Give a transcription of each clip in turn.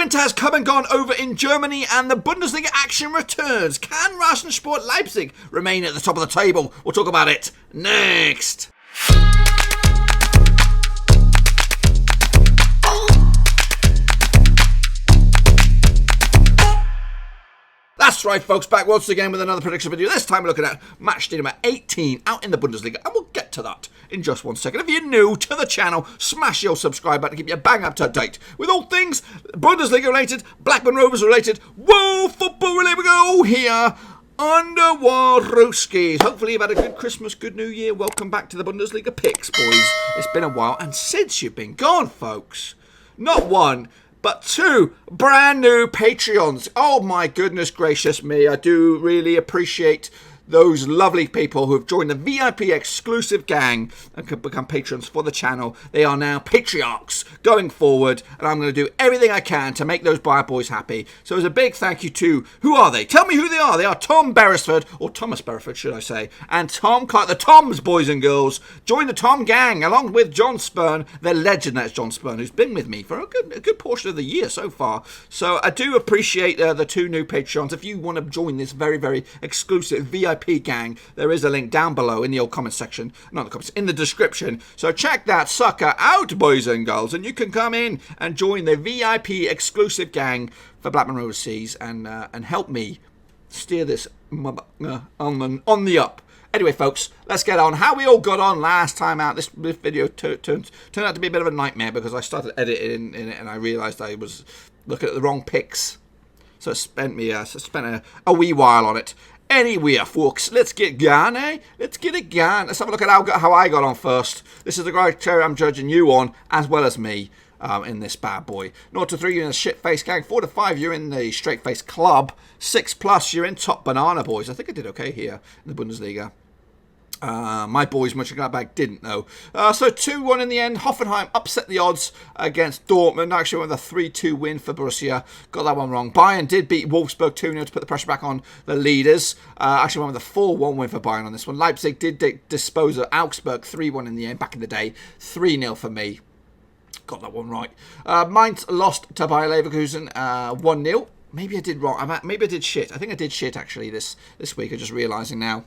Winter has come and gone over in Germany and the Bundesliga action returns. Can Rasensport Leipzig remain at the top of the table? We'll talk about it next. That's right, folks, back once again with another prediction video. This time we're looking at Matchday number 18 out in the Bundesliga, and we'll get to that in just 1 second. If you're new to the channel, smash your subscribe button to keep you bang up to date with all things Bundesliga related, Blackburn Rovers related, whoa, football related. We go here under Warowskis. Hopefully you've had a good Christmas, good New Year. Welcome back to the Bundesliga picks, boys. It's been a while, and since you've been gone, folks, not one, but 2 brand new Patreons. Oh my goodness gracious me. I do really appreciate those lovely people who have joined the VIP exclusive gang and can become patrons for the channel. They are now patriarchs going forward, and I'm going to do everything I can to make those Bayer boys happy. So as a big thank you to, who are they? Tell me who they are. They are Tom Beresford, or Thomas Beresford should I say, and Tom Clark, the Toms, boys and girls. Join the Tom gang along with John Spurn, the legend that's John Spurn, who's been with me for a good portion of the year so far. So I do appreciate the 2 new Patreons. If you want to join this very, very exclusive VIP gang, there is a link down below in the old comments section, not the comments, in the description. So check that sucker out, boys and girls, and you can come in and join the VIP exclusive gang for Blackburn Rovers and help me steer this on the up. Anyway, folks, let's get on. How we all got on last time out. This video turned out to be a bit of a nightmare because I started editing in it and I realised I was looking at the wrong picks. So it spent a wee while on it. Anyway, folks, let's get going, eh? Let's get it going. Let's have a look at how I got on first. This is the criteria I'm judging you on, as well as me, in this bad boy. 0 to 3, you're in the shit-face gang. 4 to 5, you're in the straight-face club. 6 plus, you're in top banana, boys. I think I did okay here in the Bundesliga. My boys, Mönchengladbach, didn't though. So 2-1 in the end. Hoffenheim upset the odds against Dortmund. Actually went with a 3-2 win for Borussia. Got that one wrong. Bayern did beat Wolfsburg 2-0 to put the pressure back on the leaders. Actually went with a 4-1 win for Bayern on this one. Leipzig did dispose of Augsburg 3-1 in the end. Back in the day, 3-0 for me. Got that one right. Mainz lost to Bayer Leverkusen 1-0. Maybe I did wrong. Maybe I did shit. I think I did shit actually this week. I'm just realising now.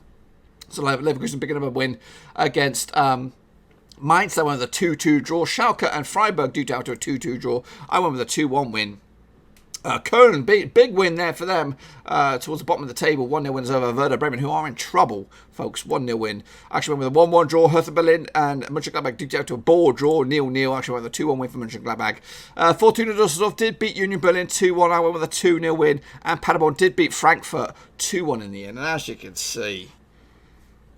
So Leverkusen picking up a win against Mainz. I went with a 2-2 draw. Schalke and Freiburg due down to a 2-2 draw. I went with a 2-1 win. Köln, big win there for them towards the bottom of the table. 1-0 wins over Werder Bremen, who are in trouble, folks. 1-0 win. Actually went with a 1-1 draw. Hertha Berlin and Mönchengladbach due down to a ball draw. 0-0. Actually went with a 2-1 win for Mönchengladbach. Fortuna Düsseldorf did beat Union Berlin 2-1. I went with a 2-0 win. And Paderborn did beat Frankfurt 2-1 in the end. And as you can see,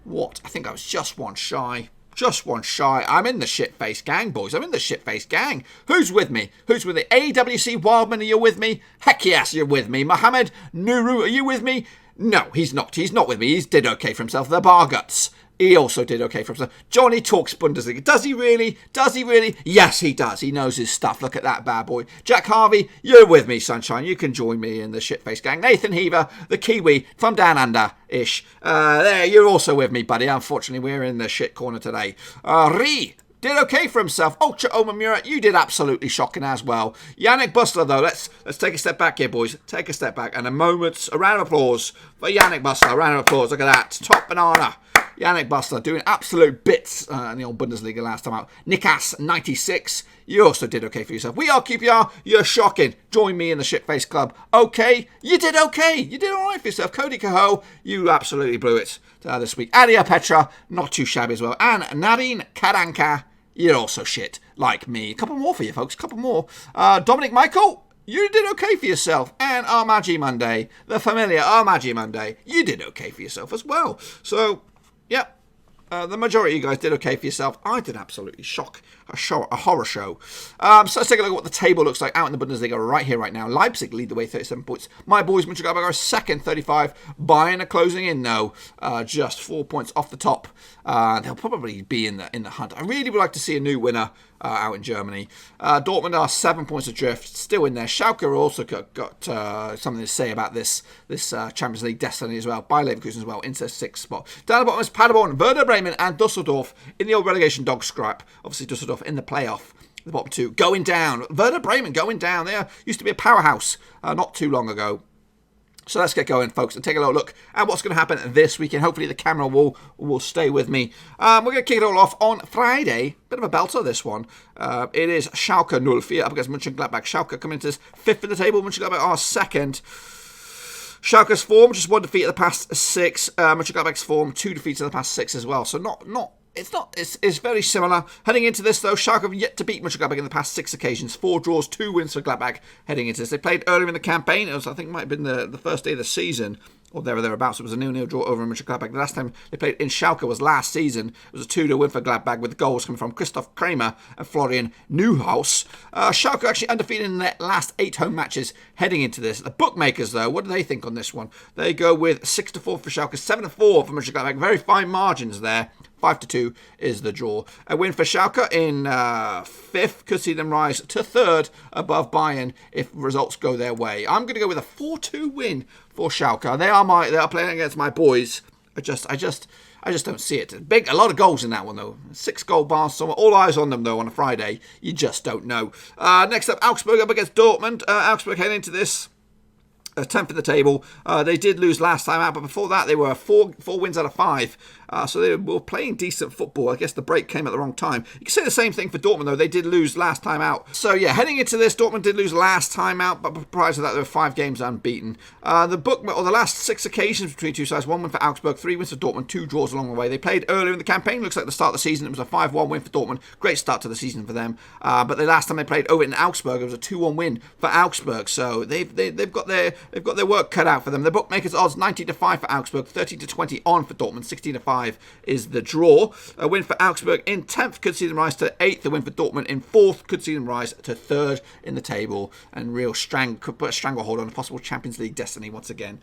I think I was just one shy. Just one shy. I'm in the shit-face gang, boys. I'm in the shit-face gang. Who's with me? Who's with me? AWC Wildman, are you with me? Heck yes, you're with me. Mohammed Nuru, are you with me? No, he's not. He's not with me. He did okay for himself. The Barguts. He also did okay for himself. Johnny talks Bundesliga. Does he really? Does he really? Yes, he does. He knows his stuff. Look at that bad boy. Jack Harvey, you're with me, sunshine. You can join me in the shitface gang. Nathan Heaver, the Kiwi from down under-ish. There, you're also with me, buddy. Unfortunately, we're in the shit corner today. Ree did okay for himself. Ultra Omamura, you did absolutely shocking as well. Yannick Bustler, though, let's take a step back here, boys. Take a step back. And a round of applause for Yannick Bustler. A round of applause. Look at that. Top banana. Yannick Bustler doing absolute bits in the old Bundesliga last time out. Nikas 96, you also did okay for yourself. We are QPR, you're shocking. Join me in the shitface club. Okay, you did okay. You did all right for yourself. Cody Cahoe, you absolutely blew it this week. Adia Petra, not too shabby as well. And Nadine Karanka, you're also shit, like me. A couple more for you, folks, a couple more. Dominic Michael, you did okay for yourself. And Armaggi Monday, the familiar Armaggi Monday, you did okay for yourself as well. So, yep. The majority of you guys did okay for yourself. I did absolutely a horror show. So let's take a look at what the table looks like out in the Bundesliga right here, right now. Leipzig lead the way, 37 points. My boys, Mönchengladbach, are second, 35. Bayern are closing in, though, just 4 points off the top. They'll probably be in the hunt. I really would like to see a new winner out in Germany. Dortmund are 7 points adrift, still in there. Schalke also got something to say about this Champions League destiny as well. By Leverkusen as well, into 6th spot. Down the bottom is Paderborn, Werder Bremen and Düsseldorf in the old relegation dog scrap. Obviously Düsseldorf in the playoff The bottom two going down. Werder Bremen going down. They used to be a powerhouse not too long ago. So let's get going, folks, and take a little look at what's going to happen this weekend. Hopefully the camera will stay with me. We're going to kick it all off on Friday. Bit of a belter, this one. It is Schalke 04 up against Mönchengladbach. Schalke coming into this 5th in the table. Mönchengladbach are 2nd. Schalke's form, just 1 defeat in the past 6. Mönchengladbach's form, 2 defeats in the past 6 as well. So it's very similar. Heading into this, though, Schalke have yet to beat Mönchengladbach in the past 6 occasions. 4 draws, 2 wins for Gladbach heading into this. They played earlier in the campaign. It was, I think, might have been the first day of the season, or there or thereabouts. It was a 0-0 draw over in Mönchengladbach. The last time they played in Schalke was last season. It was a 2-0 win for Gladbach, with goals coming from Christoph Kramer and Florian Neuhaus. Schalke actually undefeated in their last 8 home matches heading into this. The bookmakers, though, what do they think on this one? They go with 6-4 for Schalke, 7-4 for Mönchengladbach. Very fine margins there. 5-2 is the draw. A win for Schalke in 5th could see them rise to 3rd above Bayern if results go their way. I'm going to go with a 4-2 win for Schalke. They are playing against my boys. I just don't see it. A lot of goals in that one, though. 6-goal bar somewhere. All eyes on them, though, on a Friday. You just don't know. Next up, Augsburg up against Dortmund. Augsburg heading into this 10th in the table. They did lose last time out, but before that they were 4 wins out of 5. So they were playing decent football. I guess the break came at the wrong time. You can say the same thing for Dortmund, though. They did lose last time out. So yeah, heading into this, Dortmund did lose last time out, but prior to that they were 5 games unbeaten. The last 6 occasions between two sides, 1 win for Augsburg, 3 wins for Dortmund, 2 draws along the way. They played earlier in the campaign. Looks like the start of the season it was a 5-1 win for Dortmund. Great start to the season for them. But the last time they played over in Augsburg, it was a 2-1 win for Augsburg. So they've got their work cut out for them. The bookmakers odds 90-5 for Augsburg, 30-20 on for Dortmund, 16-5 is the draw. A win for Augsburg in 10th could see them rise to 8th. A win for Dortmund in 4th could see them rise to 3rd in the table, and could put a stranglehold on a possible Champions League destiny once again.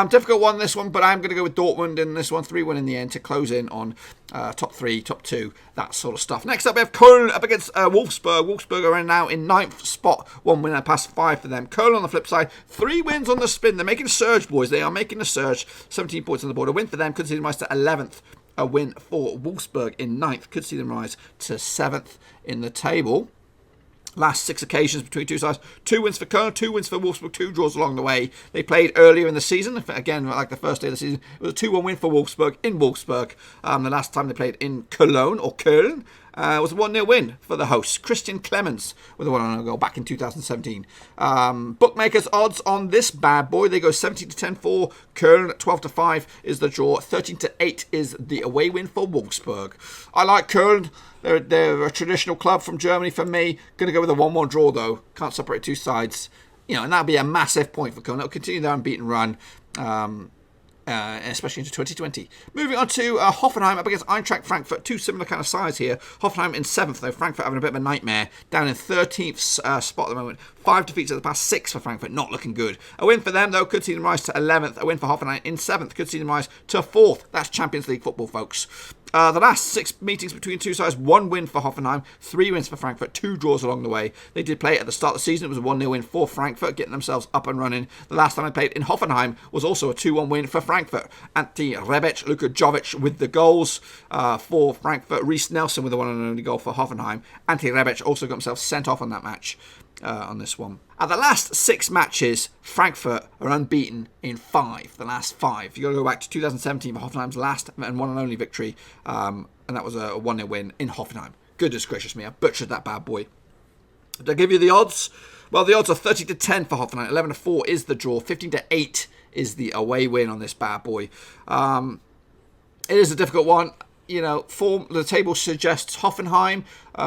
Difficult one, this one, but I'm going to go with Dortmund in this one, 3-1 in the end to close in on top 3, top 2, that sort of stuff. Next up we have Köln up against Wolfsburg. Wolfsburg are now in 9th spot, 1 win and past 5 for them. Köln on the flip side, 3 wins on the spin. They're making a surge, boys. They are making a surge. 17 points on the board. A win for them could see them rise to 11th. A win for Wolfsburg in 9th could see them rise to 7th in the table. Last 6 occasions between two sides, 2 wins for Köln, 2 wins for Wolfsburg, 2 draws along the way. They played earlier in the season, again, like the first day of the season. It was a 2-1 win for Wolfsburg in Wolfsburg. The last time they played in Cologne, or Köln, was a 1-0 win for the hosts. Christian Clemens with a 1-0 goal back in 2017. Bookmakers odds on this bad boy, they go 17-10 for Köln, 12-5 is the draw, 13-8 is the away win for Wolfsburg. I like Köln. They're a traditional club from Germany for me. Going to go with a 1-1 draw, though. Can't separate two sides. And that'll be a massive point for Köln. They'll continue their unbeaten run. Especially into 2020. Moving on to Hoffenheim up against Eintracht Frankfurt. 2 similar kind of sides here. Hoffenheim in 7th, though. Frankfurt having a bit of a nightmare. Down in 13th spot at the moment. 5 defeats of the past 6 for Frankfurt. Not looking good. A win for them, though, could see them rise to 11th. A win for Hoffenheim in 7th could see them rise to 4th. That's Champions League football, folks. The last 6 meetings between two sides, 1 win for Hoffenheim, 3 wins for Frankfurt, 2 draws along the way. They did play at the start of the season. It was a 1-0 win for Frankfurt, getting themselves up and running. The last time they played in Hoffenheim was also a 2-1 win for Frankfurt. Ante Rebic, Luka Jovic with the goals for Frankfurt. Reece Nelson with the one and only goal for Hoffenheim. Ante Rebic also got himself sent off on that match. On this one. At the last 6 matches, Frankfurt are unbeaten in 5. The last 5. You've got to go back to 2017 for Hoffenheim's last and one and only victory. And that was a 1-0 win in Hoffenheim. Goodness gracious me, I butchered that bad boy. Did I give you the odds? Well, the odds are 30-10 for Hoffenheim. 11-4 is the draw. 15-8 is the away win on this bad boy. It is a difficult one. The table suggests Hoffenheim.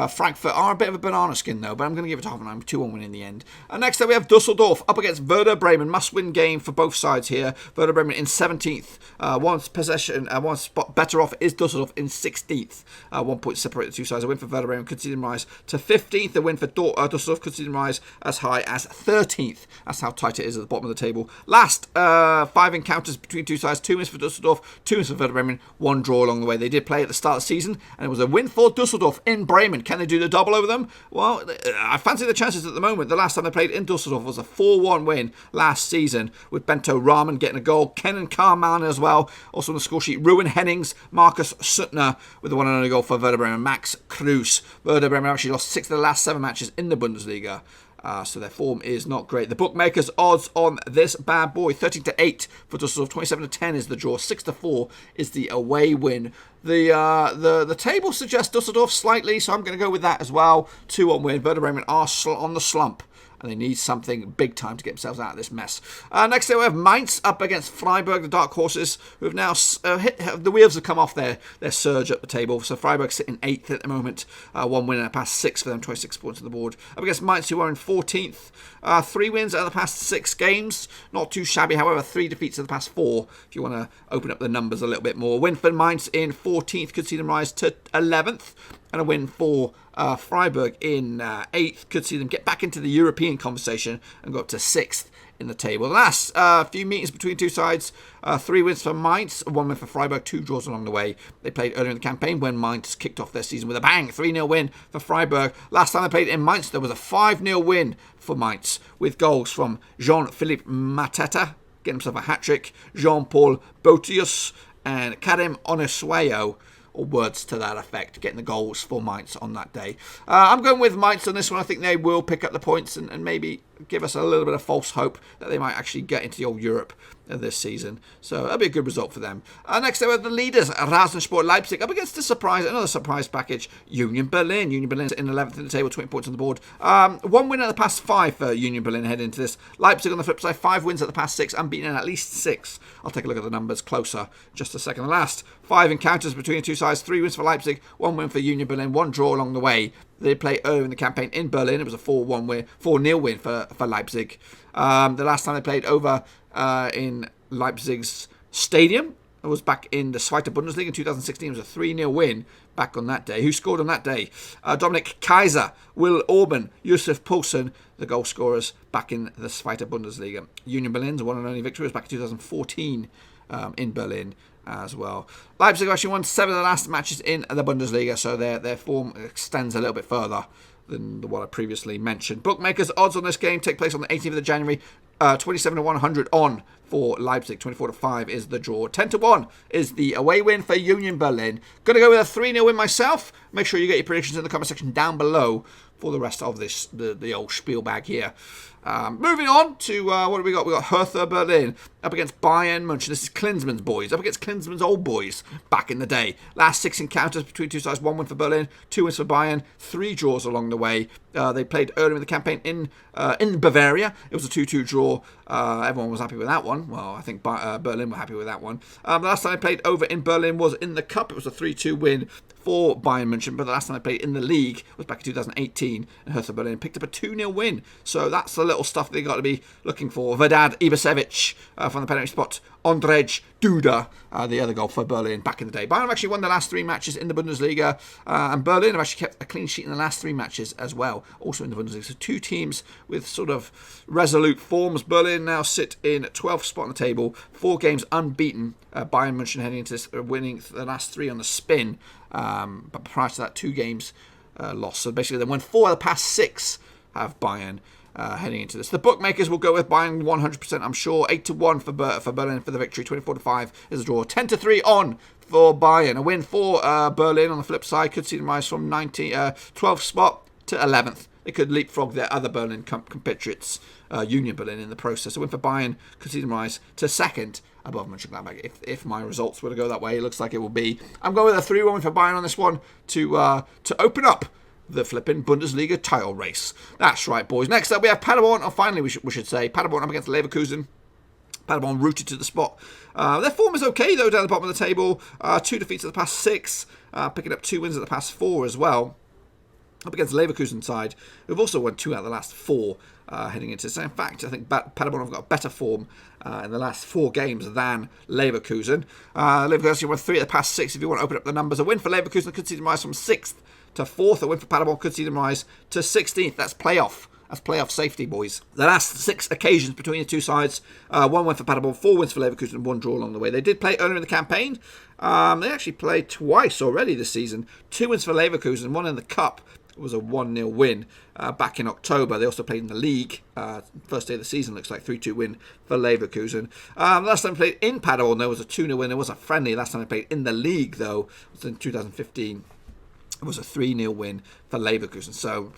Frankfurt are a bit of a banana skin, though, but I'm going to give it to Hoffenheim. 2-1 win in the end. Next up, we have Düsseldorf up against Werder Bremen. Must-win game for both sides here. Werder Bremen in 17th. One possession, one spot better off is Düsseldorf in 16th. 1 point separate the two sides. A win for Werder Bremen could see them rise to 15th. A win for Düsseldorf could see them rise as high as 13th. That's how tight it is at the bottom of the table. Last 5 encounters between two sides. 2 wins for Düsseldorf, 2 wins for Werder Bremen, 1 draw along the way. They did play at the start of the season, and it was a win for Düsseldorf in Bremen. Bremen. Can they do the double over them? Well, I fancy the chances at the moment. The last time they played in Düsseldorf was a 4-1 win last season, with Bento Rahman getting a goal, Kenan Karaman as well. Also on the score sheet, Ruben Hennings, Marcus Suttner with the one and only goal for Werder Bremen, Max Kruse. Werder Bremen actually lost 6 of the last 7 matches in the Bundesliga. So their form is not great. The bookmakers' odds on this bad boy: 13-8 for Düsseldorf, 27-10 is the draw, 6-4 is the away win. The table suggests Düsseldorf slightly, so I'm going to go with that as well. 2-1 win. Werder Bremen are on the slump, and they need something big time to get themselves out of this mess. Next day we have Mainz up against Freiburg, the Dark Horses, who have now the wheels have come off their surge up the table. So Freiburg sitting 8th at the moment, 1 win and a past 6 for them, 26 points on the board. Up against Mainz, who are in 14th, 3 wins out of the past 6 games, not too shabby. However, 3 defeats in the past 4. If you want to open up the numbers a little bit more, win for Mainz in 14th could see them rise to 11th, and a win for Freiburg in 8th could see them get back into the European conversation and go up to 6th in the table. The last few meetings between two sides, 3 wins for Mainz, 1 win for Freiburg, 2 draws along the way. They played earlier in the campaign when Mainz kicked off their season with a bang, 3-0 win for Freiburg. Last time they played in Mainz, there was a 5-0 win for Mainz, with goals from Jean-Philippe Mateta, getting himself a hat-trick, Jean-Paul Botius, and Karim Onusuayo, or words to that effect, getting the goals for Mainz on that day. I'm going with Mainz on this one. I think they will pick up the points and maybe give us a little bit of false hope that they might actually get into the old Europe this season. So that'll be a good result for them. Next, we have the leaders, Rasensport Leipzig, up against another surprise package, Union Berlin. Union Berlin's in 11th in the table, 20 points on the board. 1 win out of the past 5 for Union Berlin heading into this. Leipzig on the flip side, 5 wins out of the past 6, unbeaten in at least 6. I'll take a look at the numbers closer just a second. The last 5 encounters between the two sides, 3 wins for Leipzig, 1 win for Union Berlin, 1 draw along the way. They played earlier in the campaign in Berlin. It was a 4-0 win for Leipzig. The last time they played over in Leipzig's stadium, it was back in the Zweite Bundesliga in 2016. It was a 3-0 win back on that day. Who scored on that day? Dominic Kaiser, Will Orban, Yusuf Poulsen, the goal scorers back in the Zweite Bundesliga. Union Berlin's one and only victory was back in 2014 in Berlin as well. Leipzig have actually won 7 of the last matches in the Bundesliga, so their form extends a little bit further than what I previously mentioned. Bookmakers' odds on this game take place on the 18th of January. 27-100 on for Leipzig. 24-5 is the draw. 10-1 is the away win for Union Berlin. Going to go with a 3-0 win myself. Make sure you get your predictions in the comment section down below for the rest of this, the old spiel bag here. Moving on to, what have we got? We got Hertha Berlin up against Bayern München. This is Klinsmann's boys, up against Klinsmann's old boys back in the day. Last 6 encounters between two sides, 1 win for Berlin, 2 wins for Bayern, 3 draws along the way. They played earlier in the campaign in Bavaria. It was a 2-2 draw. Everyone was happy with that one. Well, I think Berlin were happy with that one. The last time they played over in Berlin was in the Cup. It was a 3-2 win for Bayern München, but the last time they played in the league was back in 2018, and Hertha Berlin picked up a 2-0 win. So that's the little stuff they got to be looking for. Vedad Ibisevic from the penalty spot. Ondrej Duda, the other goal for Berlin back in the day. Bayern have actually won the last 3 matches in the Bundesliga, and Berlin have actually kept a clean sheet in the last 3 matches as well, also in the Bundesliga. So 2 teams with sort of resolute forms. Berlin now sit in 12th spot on the table, 4 games unbeaten. Bayern München heading into this, winning the last 3 on the spin, but prior to that, 2 games lost. So basically they won 4 of the past 6 have Bayern heading into this. The bookmakers will go with Bayern 100%, I'm sure. 8-1 for Berlin for the victory. 24-5 is the draw. 10-3 on for Bayern. A win for Berlin on the flip side could see them rise from 12th spot to 11th. They could leapfrog their other Berlin compatriots, Union Berlin, in the process. A win for Bayern could see them rise to 2nd above Mönchengladbach. If my results were to go that way, it looks like it will be. I'm going with a 3-1 win for Bayern on this one to open up the flipping Bundesliga title race. That's right, boys. Next up, we have Paderborn. Finally, we should say Paderborn up against Leverkusen. Paderborn rooted to the spot. Their form is okay, though, down the bottom of the table. 2 defeats of the past 6, picking up 2 wins of the past 4 as well. Up against the Leverkusen side, who've also won 2 out of the last 4 heading into this. In fact, I think Paderborn have got a better form in the last 4 games than Leverkusen. Leverkusen won 3 of the past 6 if you want to open up the numbers. A win for Leverkusen could see them rise from 6th to 4th. A win for Paderborn could see them rise to 16th. That's playoff That's playoff safety, boys. The last 6 occasions between the two sides, 1 win for Paderborn, 4 wins for Leverkusen, and 1 draw along the way. They did play earlier in the campaign. They actually played twice already this season. 2 wins for Leverkusen, 1 in the cup. It was a 1-0 win back in October. They also played in the league. First day of the season, looks like 3-2 win for Leverkusen. Last time they played in Paderborn, there was a 2-0 win. There was a friendly. Last time they played in the league, though, was in 2015. It was a 3-0 win for Leverkusen. So,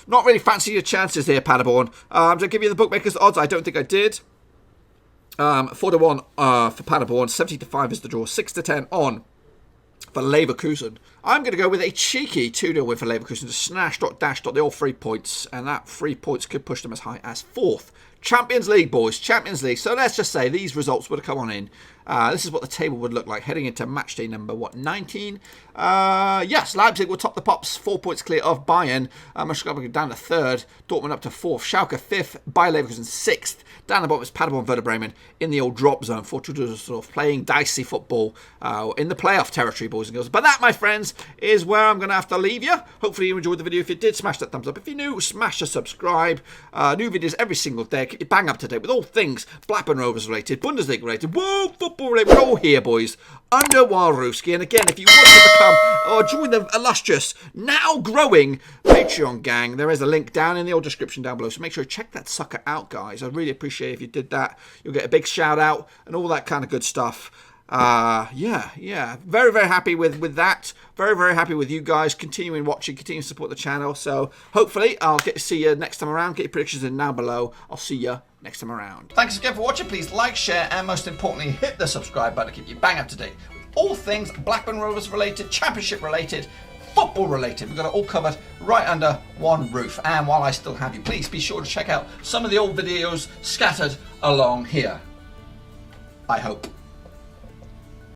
not really fancy your chances here, Paderborn. To give you the bookmakers' odds, I don't think I did. 4-1 for Paderborn, 70-5 is the draw, 6-10 on for Leverkusen. I'm going to go with a cheeky 2-0 win for Leverkusen to smash the all 3 points, and that 3 points could push them as high as 4th. Champions League, boys, Champions League. So let's just say these results would have come on in. This is what the table would look like heading into matchday number, 19? Yes, Leipzig will top the pops, 4 points clear of Bayern. Mönchengladbach down to 3rd, Dortmund up to 4th, Schalke 5th, Bayer Leverkusen 6th. Down the bottom is Paderborn, Werder Bremen in the old drop zone. Fortuna Düsseldorf playing dicey football in the playoff territory, boys and girls. But that, my friends, is where I'm going to have to leave you. Hopefully you enjoyed the video. If you did, smash that thumbs up. If you're new, smash a subscribe. New videos every single day. Keep you bang up to date with all things Blackburn Rovers related, Bundesliga related, world football related. We're all here, boys, under Walruski. And again, if you want to become or join the illustrious, now growing Patreon gang, there is a link down in the old description down below. So make sure you check that sucker out, guys. I'd really appreciate if you did that. You'll get a big shout out and all that kind of good stuff. Yeah. Very, very happy with that. Very, very happy with you guys continuing watching, continuing to support the channel. So hopefully I'll get to see you next time around. Get your predictions in down below. I'll see you next time around. Thanks again for watching. Please like, share, and most importantly, hit the subscribe button to keep you bang up to date with all things Blackburn Rovers related, championship related, football related. We've got it all covered right under one roof. And while I still have you, please be sure to check out some of the old videos scattered along here. I hope.